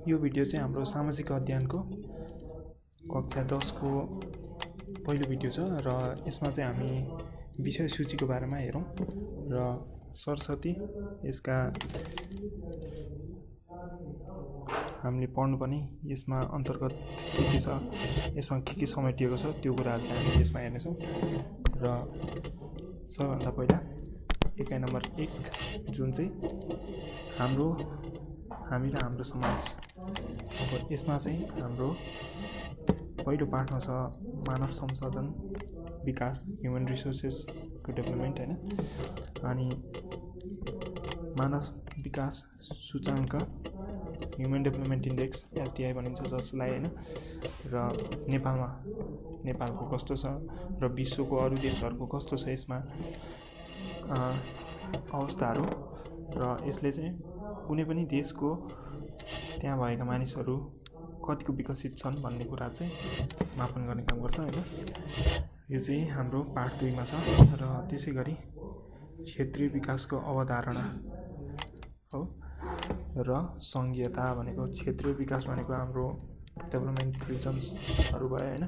यो भिडियो चाहिँ हाम्रो सामाजिक अध्ययनको कक्षा 10 को पहिलो भिडियो छ र यसमा चाहिँ हामी विषय सूचीको बारेमा हेरौँ र सरस्वती यसका हामीले पढ्नुपर्ने यसमा अन्तर्गत के छ, यसमा के समेटिएको छ त्यो कुराहरु चाहिँ हामी यसमा हेर्नेछौँ। र सबैभन्दा पहिला इकाइ नम्बर 1 जुन चाहिँ हामी र हाम्रो समाज। अब यसमा चाहिँ हाम्रो पहिलो पाठमा छ मानव संसाधन विकास, ह्युमन रिसोर्सेस को डेभलपमेन्ट हैन। अनि मानव विकास सूचाङ्क, ह्युमन डेभलपमेन्ट इन्डेक्स एसडीआई भनिन्छ जसलाई हैन। र नेपालको कस्तो छ र विश्वको अरु देशहरुको कस्तो छ यसमा अवस्थाहरु। र यसले चाहिँ कुनै पनि देशको त्यहाँ भएका मानिसहरु कतिको विकसित छन् भन्ने कुरा चाहिँ मापन गर्ने काम गर्छ हैन। यो चाहिँ हाम्रो पाठ 2 मा छ। र त्यसैगरी क्षेत्रीय विकासको अवधारणा हो र संघीयता भनेको, क्षेत्रीय विकास भनेको हाम्रो डेभलपमेन्ट रिजन्सहरु भयो हैन।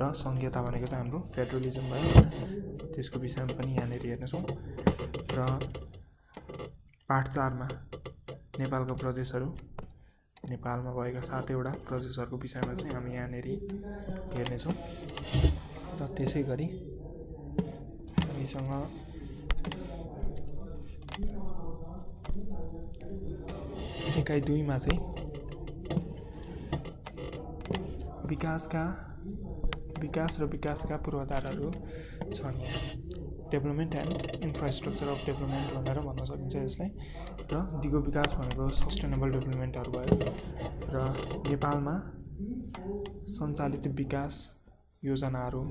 र संघीयता भनेको चाहिँ हाम्रो फेडरलिजम भयो। त्यसको विषयमा पनि यहाँनेर हेर्नेछौँ। र पाठ 4 मा नेपालका प्रदेशहरु, नेपालमा भएका 7 वटा प्रदेशहरुको विषयमा चाहिँ हामी यहाँनेर हेर्नेछौँ। र त्यसैगरी हामीसँग इकाइ 2 मा चाहिँ विकास र विकासका पूर्वाधारहरू छन्। Development and infrastructure of development भनेर भन्न सकिन्छ यसलाई। र दिगो विकास भनेको सस्टेनेबल डेभलपमेन्टहरु भयो। र नेपालमा सञ्चालित विकास योजनाहरु,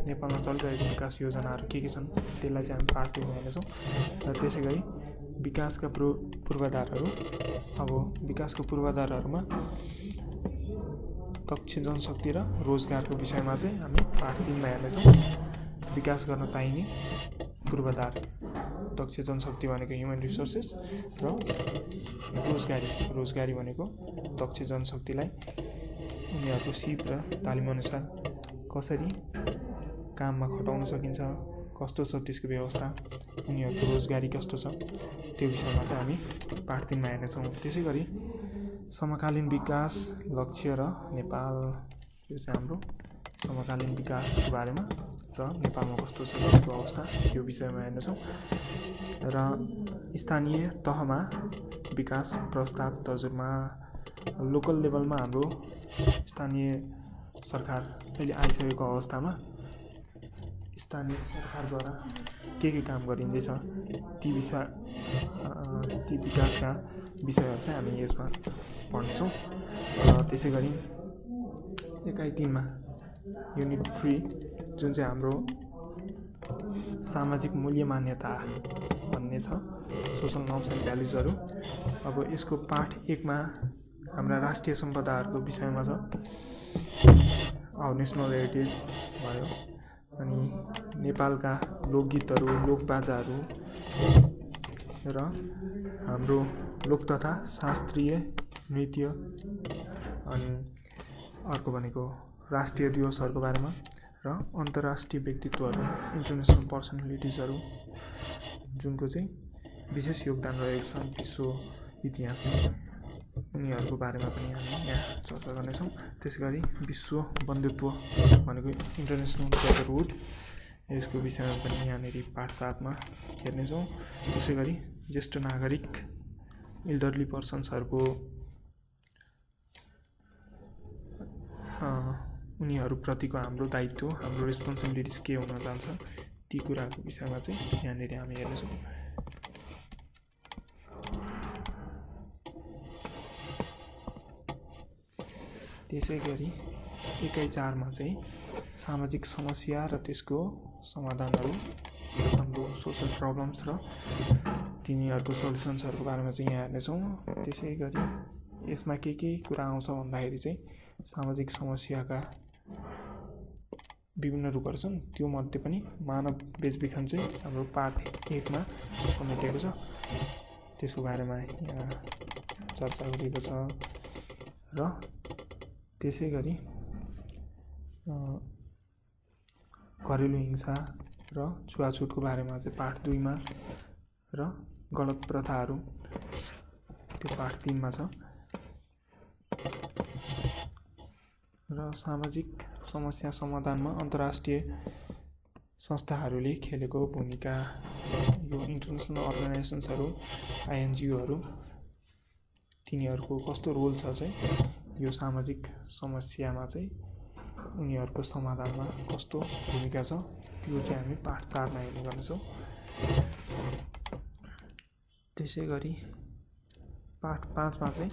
नेपालमा चलिरहेको विकास योजनाहरु के छन् त्यसलाई चाहिँ हामी पाठ 2 मा हेर्नेछौँ। र त्यसैगरी विकासका पूर्वाधारहरू। अब विकासको पूर्वाधारहरूमा दक्ष जनशक्ति र रोजगारको विषयमा चाहिँ हामी पाठ 3 मा हेर्नेछौँ। विकास गर्न चाहिने पूर्वाधार, दक्ष जनशक्ति भनेको ह्युमन रिसोर्सेस र रोजगारी भनेको दक्ष जनशक्तिलाई उनीहरूको सिप र तालिम अनुसार कसरी काममा खटाउन सकिन्छ, कस्तो छ त्यसको व्यवस्था, उनीहरूको रोजगारी कस्तो छ त्यो विषयमा चाहिँ हामी पाठ 3 मा हेर्नेछौँ। त्यसैगरी समकालीन विकास लक्ष्य र नेपाल, यो चाहिँ हाम्रो समकालीन विकासको बारेमा र नेपालमा कस्तो छ त्यसको अवस्था त्यो विषयमा हेर्नेछौँ। र स्थानीय तहमा विकास प्रस्ताव तर्जुमा, लोकल लेभलमा हाम्रो स्थानीय सरकार अहिले आइसकेको अवस्थामा स्थानीय सरकारद्वारा के काम गरिँदैछ ती विकासका विषयहरू चाहिँ हामी यसमा पढ्नेछौँ। र त्यसैगरी इकाइ 3 मा युनिट 3 जुन चाहिँ हाम्रो सामाजिक मूल्य मान्यता भन्ने छ, सोशल नर्म्स एन्ड भ्यालुजहरु। अब यसको पाठ 1 मा हाम्रा राष्ट्रिय सम्पदाहरूको विषयमा छ। नेसनल हेरिटेज भयो, अनि नेपालका लोकगीतहरू, लोकबाजाहरू र हाम्रो लोक तथा शास्त्रीय नृत्य। अनि अर्को भनेको राष्ट्रिय दिवसहरूको बारेमा र अन्तर्राष्ट्रिय व्यक्तित्वहरू, इन्टरनेसनल पर्सनालिटिजहरू जुनको चाहिँ विशेष योगदान रहेको छ विश्व इतिहासमा, उनीहरूको बारेमा पनि हामी यहाँ चर्चा गर्नेछौँ। त्यसैगरी विश्व बन्धुत्व भनेको इन्टरनेसनल ब्रदरहुड, यसको विषयमा पनि यहाँनेर पाठ 7 मा हेर्नेछौँ। त्यसैगरी ज्येष्ठ नागरिक, इल्डरली पर्सन्सहरूको उनीहरूप्रतिको हाम्रो दायित्व, हाम्रो रेस्पोन्सिबिलिटिज के हुन जान्छ ती कुराहरूको विषयमा चाहिँ यहाँनेर हामी हेर्नेछौँ। त्यसैगरी इकाइ 4 मा चाहिँ सामाजिक समस्या र त्यसको समाधानहरू, हाम्रो सोशल प्रब्लम्स र तिनीहरूको सल्युसन्सहरूको बारेमा चाहिँ यहाँ हेर्नेछौँ। त्यसैगरी यसमा के कुरा आउँछ भन्दाखेरि चाहिँ सामाजिक समस्याका विभिन्न रूपहरू छन्, त्यो मध्ये पनि मानव बेचबिखन चाहिँ हाम्रो पाठ 1 मा समेटिएको छ। त्यसको बारेमा यहाँ चर्चा गरिएको छ र त्यसै गरी घरेलु हिंसा र छुवाछुतको बारेमा चाहिँ पाठ 2 मा र गलत प्रथाहरू त्यो पाठ 3 मा छ र सामाजिक समस्या समाधानमा अन्तर्राष्ट्रिय संस्थाहरूले खेलेको भूमिका यो इन्टरनेसनल अर्गनाइजेसन्सहरू INGOहरू तिनीहरूको कस्तो रोल छ चाहिँ यो सामाजिक समस्यामा चाहिँ उनीहरूको समाधानमा कस्तो भूमिका छ त्यो चाहिँ हामी पाठ 4 मा हेर्ने गर्नेछौँ। त्यसै गरी पाठ 5 मा चाहिँ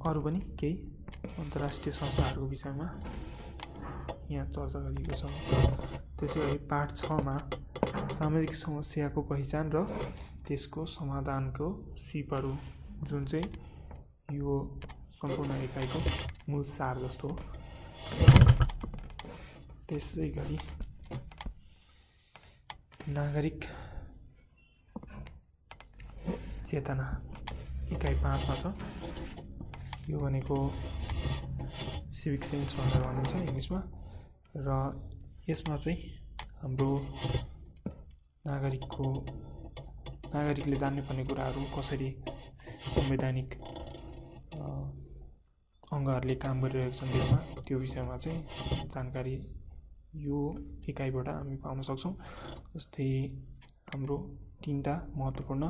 अरू पनि केही अन्तर्राष्ट्रिय संस्थाहरूको विषयमा यहाँ चर्चा गरिएको छ। त्यसै गरी पाठ 6 मा सामाजिक समस्याको पहिचान र त्यसको समाधानको सिपहरू जुन चाहिँ यो सम्पूर्ण एकाइको मूल सार जस्तो हो। त्यसै गरी नागरिक चेतना इकाइ 5 मा छ। यो भनेको सिभिक सेन्स भनेर भनिन्छ इङ्ग्लिसमा र यसमा चाहिँ हाम्रो नागरिकले जान्नु पर्ने कुराहरू कसरी संवैधानिक अङ्गहरूले काम गरिरहेका छन् देशमा त्यो विषयमा चाहिँ जानकारी यो इकाइबाट हामी पाउन सक्छौँ। जस्तै हाम्रो 3टा महत्त्वपूर्ण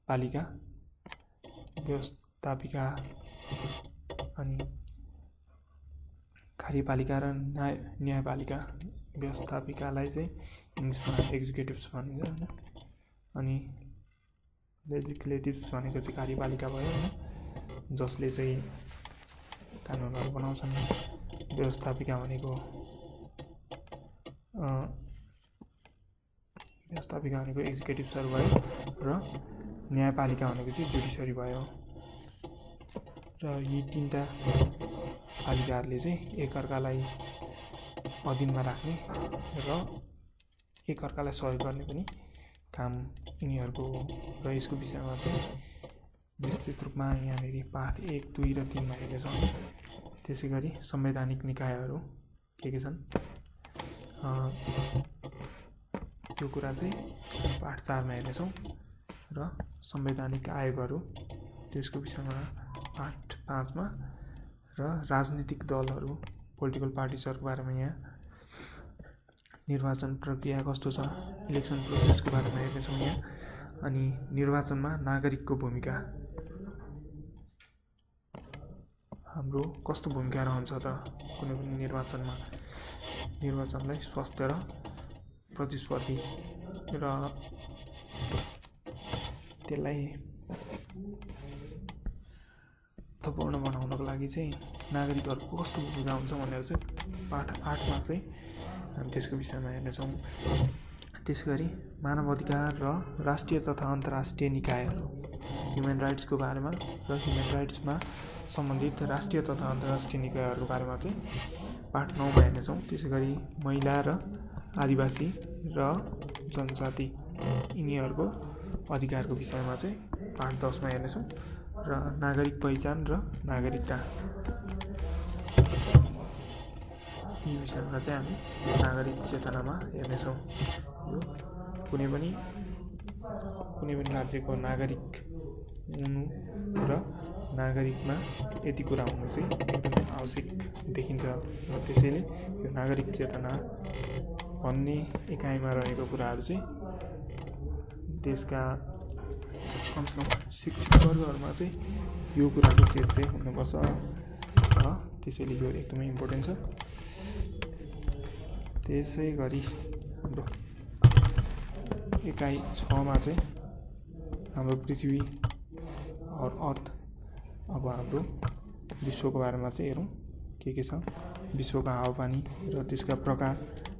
पालिका व्यवस्थापिका अनि कार्यपालिका र न्यायपालिका। व्यवस्थापिकालाई चाहिँ इङ्ग्लिसमा एक्जिक्युटिभ्स भनिन्छ हैन, अनि लेजिस्लेटिभ्स भनेको चाहिँ कार्यपालिका भयो हैन, जसले चाहिँ कानुनहरू बनाउँछन्। व्यवस्थापिका भनेको एक्जिक्युटिभ्सहरू भयो र न्यायपालिका भनेको चाहिँ जुडिसियरी भयो। र यी 3टा पालिकाहरूले चाहिँ एकअर्कालाई अधीनमा राख्ने र एकअर्कालाई सहयोग गर्ने पनि काम यिनीहरूको र यसको विषयमा चाहिँ विस्तृत रूपमा यहाँनिर पाठ 1, 2 र 3 मा हेर्नेछौँ। त्यसै गरी संवैधानिक निकायहरू के छन् त्यो कुरा चाहिँ पाठ 4 मा हेर्नेछौँ र संवैधानिक आयोगहरू त्यसको विषयमा पाठ 5 मा र राजनीतिक दलहरू पोलिटिकल पार्टिजहरूको बारेमा यहाँ निर्वाचन प्रक्रिया कस्तो छ इलेक्सन प्रोसेसको बारेमा हेर्नेछौँ यहाँ। अनि निर्वाचनमा नागरिकको भूमिका हाम्रो कस्तो भूमिका रहन्छ त कुनै पनि निर्वाचनलाई स्वस्थ र प्रतिस्पर्धी र त्यसलाई अर्थपूर्ण बनाउनको लागि चाहिँ नागरिकहरूको कस्तो भूमिका हुन्छ भनेर चाहिँ पाठ 8 मा चाहिँ हामी त्यसको विषयमा हेर्नेछौँ। त्यसै गरी मानव अधिकार र राष्ट्रिय तथा अन्तर्राष्ट्रिय निकायहरू ह्युमन राइट्सको बारेमा र ह्युमन राइट्समा सम्बन्धित राष्ट्रिय तथा अन्तर्राष्ट्रिय निकायहरूको बारेमा चाहिँ पाठ 9 मा हेर्नेछौँ। त्यसै गरी महिला र आदिवासी र जनजाति यिनीहरूको अधिकारको विषयमा चाहिँ पाठ 10 मा हेर्नेछौँ। र नागरिक पहिचान र नागरिकता यी विषयमा चाहिँ हामी नागरिक चेतनामा हेर्नेछौँ। यो कुनै पनि राज्यको नागरिक हुनु र नागरिकमा यति कुरा हुनु चाहिँ एकदमै आवश्यक देखिन्छ। र त्यसैले यो नागरिक चेतना भन्ने एकाइमा रहेको कुराहरू चाहिँ देशका कमसेकम शिक्षित वर्गहरूमा चाहिँ यो कुराको चेत चाहिँ हुनुपर्छ र त्यसैले यो एकदमै इम्पोर्टेन्ट छ। त्यसै गरी हाम्रो एकाइ 6 मा चाहिँ हाम्रो पृथ्वी और अर्थ अब हाम्रो विश्वको बारेमा चाहिँ हेरौँ के छ विश्वको हावापानी र त्यसका प्रकार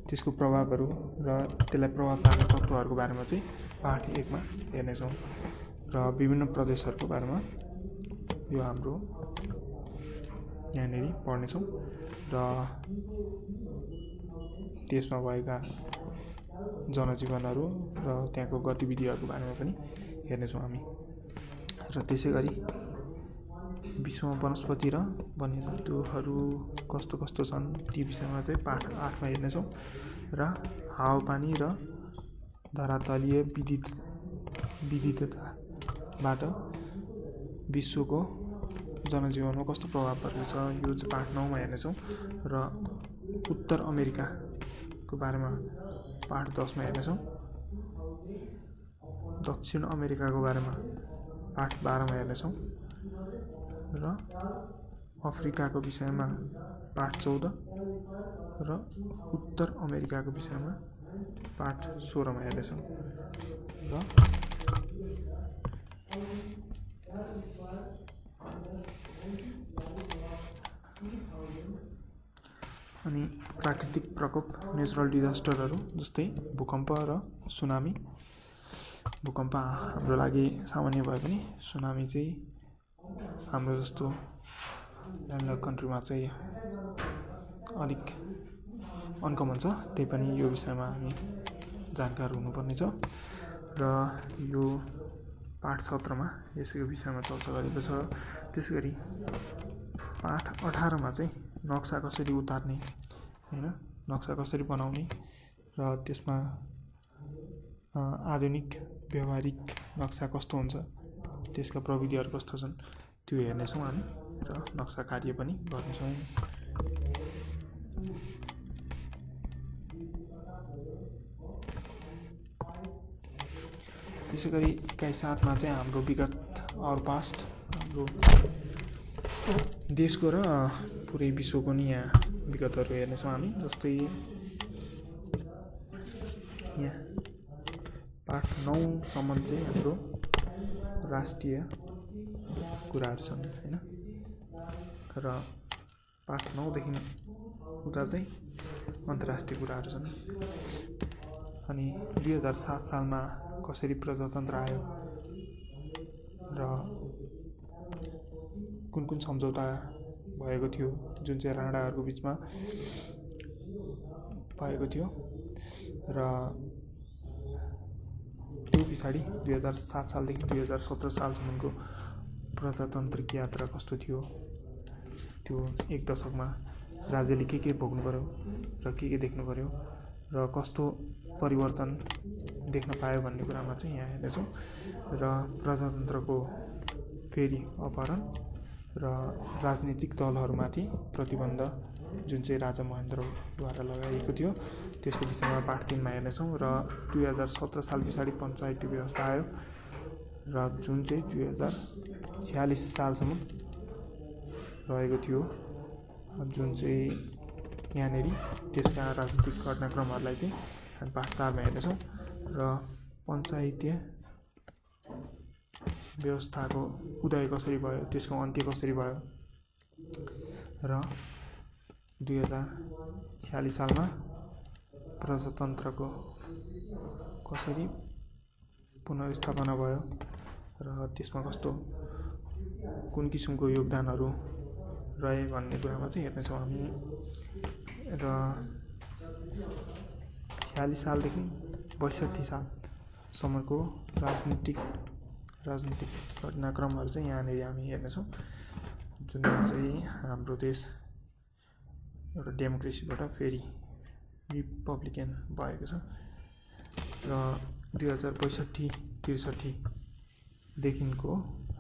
त्यसको प्रभावहरू र त्यसलाई प्रभाव पार्ने तत्त्वहरूको बारेमा चाहिँ पाठ 1 मा हेर्नेछौँ। र विभिन्न प्रदेशहरूको बारेमा यो हाम्रो यहाँनिर पढ्नेछौँ र त्यसमा भएका जनजीवनहरू र त्यहाँको गतिविधिहरूको बारेमा पनि हेर्नेछौँ हामी। र त्यसै गरी विश्वमा वनस्पति र वन्यजन्तुहरू कस्तो कस्तो छन् ती विषयमा चाहिँ पाठ 8मा हेर्नेछौँ र हावापानी र धरातलीय विविधताबाट विश्वको जनजीवनमा कस्तो प्रभाव परेको छ यो चाहिँ पाठ 9मा हेर्नेछौँ र उत्तर अमेरिकाको बारेमा पाठ 10मा हेर्नेछौँ दक्षिण अमेरिकाको बारेमा पाठ 12मा हेर्नेछौँ र अफ्रिकाको विषयमा पाठ 14 र उत्तर अमेरिकाको विषयमा पाठ 16मा हेर्नेछौँ र अनि प्राकृतिक प्रकोप नेचुरल डिजास्टरहरू जस्तै भूकम्प र सुनामी। भूकम्प हाम्रो लागि सामान्य भए पनि सुनामी चाहिँ हाम्रो जस्तो ल्यान्डलक कन्ट्रीमा चाहिँ अलिक अनकमन छ, त्यही पनि यो विषयमा हामी जानकार हुनुपर्ने छ र यो पाठ 17मा यसको विषयमा चर्चा गरेको छ। त्यसैगरी पाठ 18मा चाहिँ नक्सा कसरी उतार्ने हैन, नक्सा कसरी बनाउने र त्यसमा आधुनिक व्यवहारिक नक्सा कस्तो हुन्छ, त्यसका प्रविधिहरू कस्तो छन् त्यो हेर्नेछौँ हामी र नक्सा कार्य पनि गर्नेछौँ। त्यसैगरी इकाइ 7मा चाहिँ हाम्रो विगत और पास्ट हाम्रो देशको र पुरै विश्वको नि यहाँ विगतहरू हेर्नेछौँ हामी। जस्तै यहाँ पाठ 9सम्म चाहिँ हाम्रो राष्ट्रिय कुराहरू छन् हैन र पाठ 9देखि उता चाहिँ अन्तर्राष्ट्रिय कुराहरू छन्। अनि 2007 सालमा कसरी प्रजातन्त्र आयो र कुन कुन सम्झौता भएको थियो जुन चाहिँ राणाहरूको बिचमा भएको थियो र त्यो पछाडि 2007 सालदेखि 2017 सालसम्मको प्रजातान्त्रिक यात्रा कस्तो थियो, त्यो एक दशकमा राज्यले के भोग्नु पर्यो र के देख्नु पर्यो र कस्तो परिवर्तन देख्न पायो भन्ने कुरामा चाहिँ यहाँ हेर्नेछौँ र प्रजातन्त्रको फेरि अपहरण र राजनीतिक दलहरूमाथि प्रतिबन्ध जुन चाहिँ राजा महेन्द्रद्वारा लगाइएको थियो त्यसको विषयमा पाठ 3मा हेर्नेछौँ र 2017 साल पछाडि पञ्चायती व्यवस्था आयो र जुन चाहिँ 2046 सालसम्म रहेको थियो, जुन चाहिँ यहाँनेरि त्यसका राजनीतिक घटनाक्रमहरूलाई चाहिँ हामी पाठ 4मा हेर्नेछौँ र पञ्चायतीय व्यवस्थाको उदय कसरी भयो, त्यसको अन्त्य कसरी भयो र 2046 सालमा प्रजातन्त्रको कसरी पुनर्स्थापना भयो र त्यसमा कस्तो कुन किसिमको योगदानहरू रहे भन्ने कुरामा चाहिँ हेर्नेछौँ हामी र 46 सालदेखि 62 सालसम्मको राजनीतिक घटनाक्रमहरू चाहिँ यहाँनिर हामी हेर्नेछौँ, जुन चाहिँ हाम्रो देश एउटा डेमोक्रेसीबाट फेरि रिपब्लिकन भएको छ र 2062-63 देखिको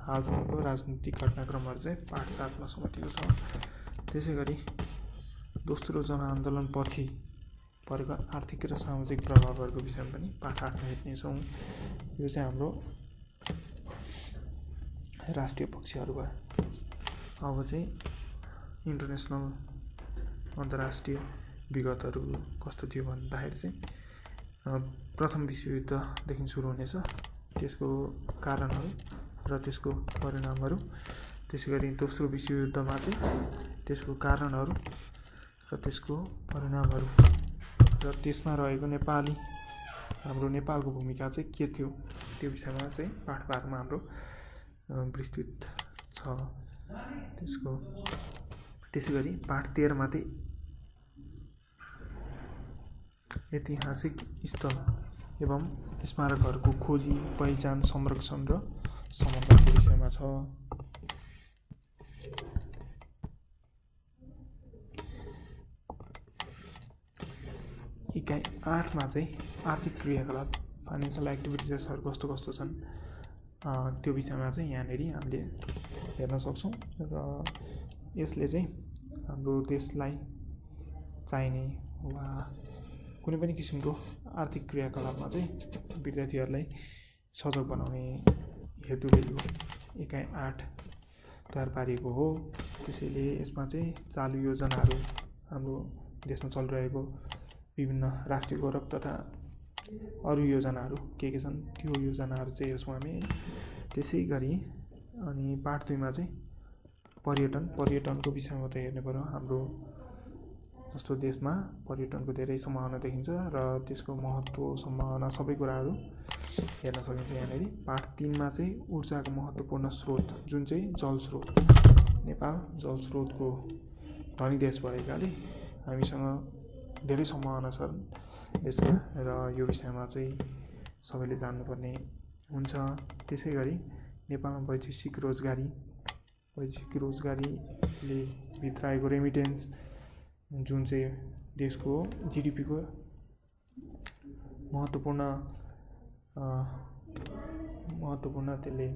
हालसम्मको राजनीतिक घटनाक्रमहरू चाहिँ पाठ 7मा समेटिएको छ। त्यसै गरी दोस्रो जनआन्दोलन पछि परेको आर्थिक र सामाजिक प्रभावहरूको विषयमा पनि पाठ 8मा हेर्नेछौँ। यो चाहिँ हाम्रो राष्ट्रिय पक्षहरू भयो। अब चाहिँ इन्टरनेसनल अन्तर्राष्ट्रिय विगतहरू कस्तो थियो भन्दाखेरि चाहिँ प्रथम विश्वयुद्धदेखि सुरु हुनेछ, त्यसको कारणहरू र त्यसको परिणामहरू। त्यसै गरी दोस्रो विश्वयुद्धमा चाहिँ त्यसको कारणहरू र त्यसको परिणामहरू र त्यसमा रहेको हाम्रो नेपालको भूमिका चाहिँ के थियो त्यो विषयमा चाहिँ पाठ 12मा हाम्रो विस्तृत छ। त्यसै गरी पाठ 13मा चाहिँ ऐतिहासिक स्थल एवं स्मारकहरूको खोजी, पहिचान, संरक्षण र सम्बन्धको विषयमा छ। इकाइ 8 मा चाहिँ आर्थिक क्रियाकलाप फाइनेन्शियल एक्टिभिटिजहरू कस्तो कस्तो छन् त्यो विषयमा चाहिँ यहाँनिर हामीले हेर्न सक्छौँ र यसले चाहिँ हाम्रो देशलाई चाहिने वा कुनै पनि किसिमको आर्थिक क्रियाकलापमा चाहिँ विद्यार्थीहरूलाई सजग बनाउने हेतुले यो इकाइ 8 तयार पारिएको हो। त्यसैले यसमा चाहिँ चालु योजनाहरू हाम्रो देशमा चलिरहेको विभिन्न राष्ट्रिय गौरव तथा अरू योजनाहरू के छन् त्यो योजनाहरू चाहिँ हेर्छौँ हामी। त्यसै गरी अनि पार्ट 2 मा चाहिँ पर्यटनको विषयमा त हेर्ने पर्यो। हाम्रो जस्तो देशमा पर्यटनको धेरै सम्भावना देखिन्छ र त्यसको महत्त्व सम्भावना सबै कुराहरू हेर्न सकिन्छ यहाँनिर। पार्ट 3 मा चाहिँ ऊर्जाको महत्त्वपूर्ण स्रोत जुन चाहिँ जल स्रोत। नेपाल जल स्रोतको धनी देश भएकाले हामीसँग धेरै सम्भावना छन् यसमा र यो विषयमा चाहिँ सबैले जान्नुपर्ने हुन्छ। त्यसै गरी नेपालमा वैदेशिक रोजगारीले भित्राएको रेमिटेन्स जुन चाहिँ देशको जिडिपीको महत्त्वपूर्ण त्यसले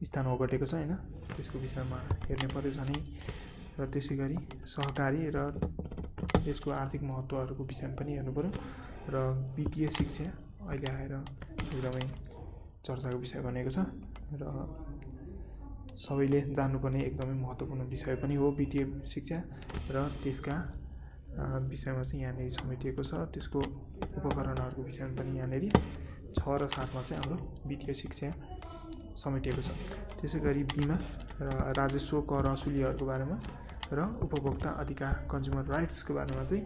स्थान ओगटेको छ हैन, त्यसको विषयमा हेर्ने पर्यो झनै। र त्यसै गरी सहकारी र यसको आर्थिक महत्त्वहरूको विषयमा पनि हेर्नु पर्यो। र वित्तीय शिक्षा अहिले आएर एकदमै चर्चाको विषय बनेको छ र सबैले जान्नुपर्ने एकदमै महत्त्वपूर्ण विषय पनि हो वित्तीय शिक्षा र त्यसका विषयमा चाहिँ यहाँनिर समेटिएको छ। त्यसको उपकरणहरूको विषयमा पनि यहाँनिर 6 र 7 मा चाहिँ हाम्रो वित्तीय शिक्षा समेटिएको छ। त्यसै गरी बिमा र राजस्व कर असुलीहरूको बारेमा र उपभोक्ता अधिकार कन्ज्युमर राइट्सको बारेमा चाहिँ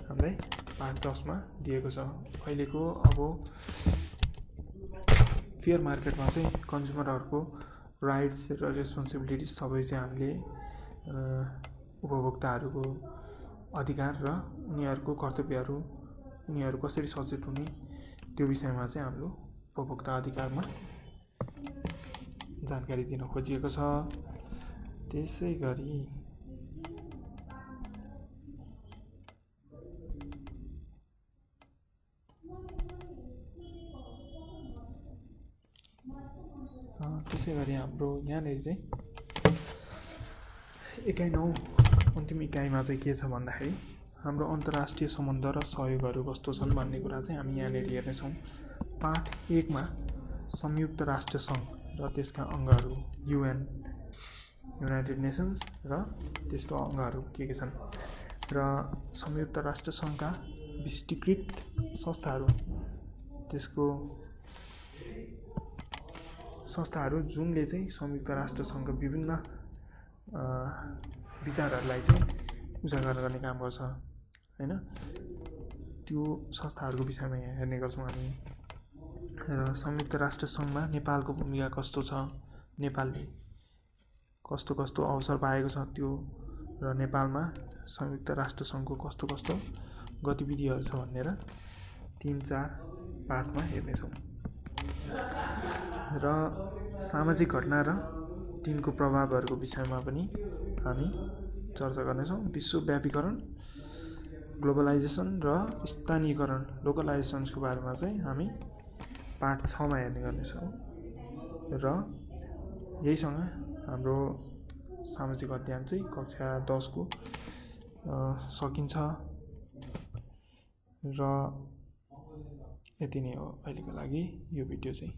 हामीलाई पार्ट 10 मा दिएको छ। अहिलेको अब फेयर मार्केटमा चाहिँ कन्ज्युमरहरूको राइट्स र रेस्पोन्सिबिलिटिज सबै चाहिँ हामीले उपभोक्ताहरूको अधिकार र उनीहरूको कर्तव्यहरू उनीहरू कसरी सचेत हुने त्यो विषयमा चाहिँ हाम्रो उपभोक्ता अधिकारमा जानकारी दिन खोजिएको छ। त्यसै गरी हाम्रो यहाँनिर चाहिँ इकाइ 9 अन्तिम इकाइमा चाहिँ के छ भन्दाखेरि हाम्रो अन्तर्राष्ट्रिय सम्बन्ध र सहयोगहरू कस्तो छन् भन्ने कुरा चाहिँ हामी यहाँनिर हेर्नेछौँ। पार्ट 1 मा संयुक्त राष्ट्र सङ्घ र त्यसका अङ्गहरू युनाइटेड नेसन्स र त्यसको अङ्गहरू के छन् र संयुक्त राष्ट्र सङ्घका विशिष्टीकृत संस्थाहरू त्यसको संस्थाहरू जुनले चाहिँ संयुक्त राष्ट्र सङ्घका विभिन्न विचारहरूलाई चाहिँ उजागर गर्ने काम गर्छ हैन। त्यो संस्थाहरूको विषयमा यहाँ हेर्ने गर्छौँ हामी। र संयुक्त राष्ट्र सङ्घमा नेपालको भूमिका कस्तो छ, नेपालले कस्तो कस्तो अवसर पाएको छ त्यो र नेपालमा संयुक्त राष्ट्र सङ्घको कस्तो कस्तो गतिविधिहरू छ भनेर 3-4 पार्टमा हेर्नेछौँ। र सामाजिक घटना र तिनको प्रभावहरूको विषयमा पनि हामी चर्चा गर्नेछौँ। विश्वव्यापीकरण, ग्लोबलाइजेसन र स्थानीयकरण लोकलाइजेसनको बारेमा चाहिँ हामी पार्ट 6 मा हेर्ने गर्नेछौँ। र यहीसँग हाम्रो सामाजिक अध्ययन चाहिँ कक्षा 10 को सकिन्छ र यति नै हो अहिलेको लागि यो भिडियो चाहिँ।